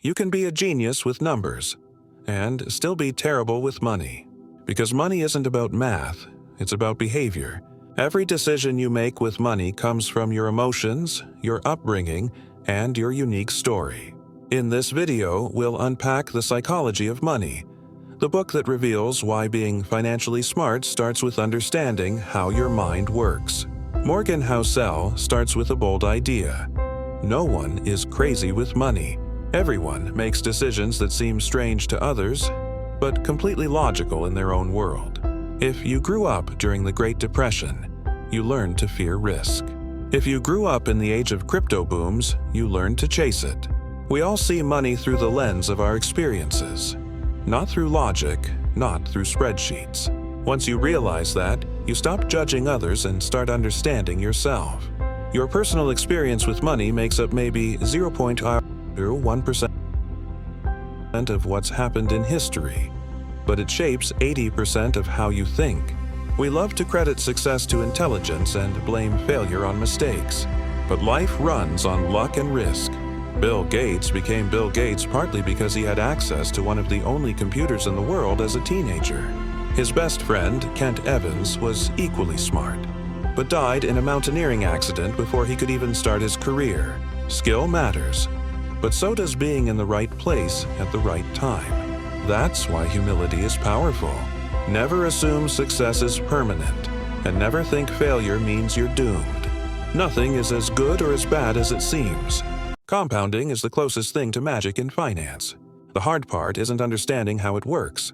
You can be a genius with numbers and still be terrible with money. Because money isn't about math, it's about behavior. Every decision you make with money comes from your emotions, your upbringing, and your unique story. In this video, we'll unpack the psychology of money, the book that reveals why being financially smart starts with understanding how your mind works. Morgan Housel starts with a bold idea. No one is crazy with money. Everyone makes decisions that seem strange to others, but completely logical in their own world. If you grew up during the Great Depression, you learned to fear risk. If you grew up in the age of crypto booms, you learned to chase it. We all see money through the lens of our experiences, not through logic, not through spreadsheets. Once you realize that, you stop judging others and start understanding yourself. Your personal experience with money makes up maybe 0.01% of what's happened in history, but it shapes 80% of how you think. We love to credit success to intelligence and blame failure on mistakes, but life runs on luck and risk. Bill Gates became Bill Gates partly because he had access to one of the only computers in the world as a teenager. His best friend, Kent Evans, was equally smart, but died in a mountaineering accident before he could even start his career. Skill matters, but so does being in the right place at the right time. That's why humility is powerful. Never assume success is permanent, and never think failure means you're doomed. Nothing is as good or as bad as it seems. Compounding is the closest thing to magic in finance. The hard part isn't understanding how it works.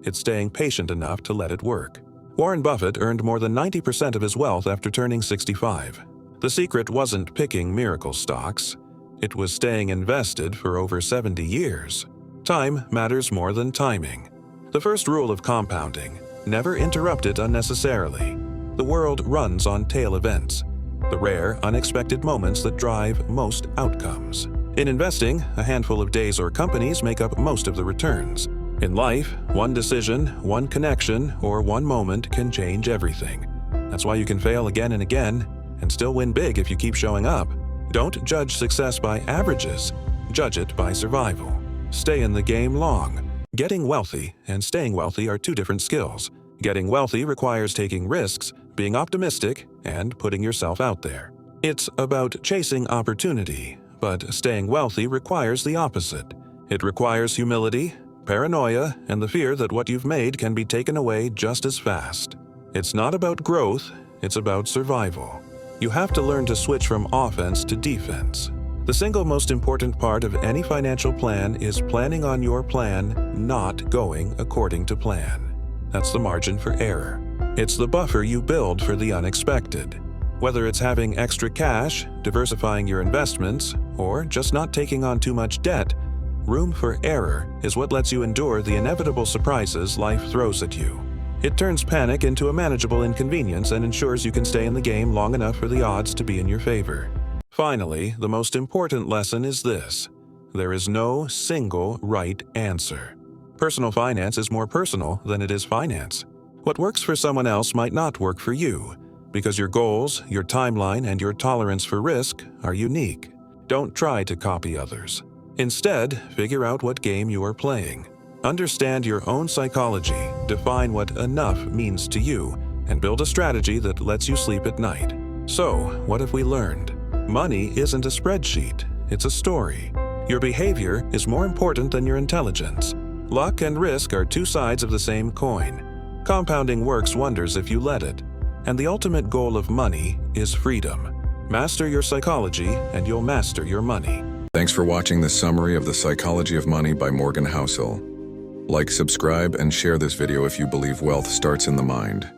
It's staying patient enough to let it work. Warren Buffett earned more than 90% of his wealth after turning 65. The secret wasn't picking miracle stocks. It was staying invested for over 70 years. Time matters more than timing. The first rule of compounding: never interrupt it unnecessarily. The world runs on tail events, the rare, unexpected moments that drive most outcomes. In investing, a handful of days or companies make up most of the returns. In life, one decision, one connection, or one moment can change everything. That's why you can fail again and again and still win big if you keep showing up. Don't judge success by averages. Judge it by survival. Stay in the game long. Getting wealthy and staying wealthy are two different skills. Getting wealthy requires taking risks, being optimistic, and putting yourself out there. It's about chasing opportunity, but staying wealthy requires the opposite. It requires humility, paranoia, and the fear that what you've made can be taken away just as fast. It's not about growth, it's about survival. You have to learn to switch from offense to defense. The single most important part of any financial plan is planning on your plan not going according to plan. That's the margin for error. It's the buffer you build for the unexpected. Whether it's having extra cash, diversifying your investments, or just not taking on too much debt, room for error is what lets you endure the inevitable surprises life throws at you. It turns panic into a manageable inconvenience and ensures you can stay in the game long enough for the odds to be in your favor. Finally, the most important lesson is this: there is no single right answer. Personal finance is more personal than it is finance. What works for someone else might not work for you, because your goals, your timeline, and your tolerance for risk are unique. Don't try to copy others. Instead, figure out what game you are playing. Understand your own psychology, define what enough means to you, and build a strategy that lets you sleep at night. So, what have we learned? Money isn't a spreadsheet, it's a story. Your behavior is more important than your intelligence. Luck and risk are two sides of the same coin. Compounding works wonders if you let it. And the ultimate goal of money is freedom. Master your psychology and you'll master your money. Thanks for watching this summary of The Psychology of Money by Morgan Housel. Like, subscribe, and share this video if you believe wealth starts in the mind.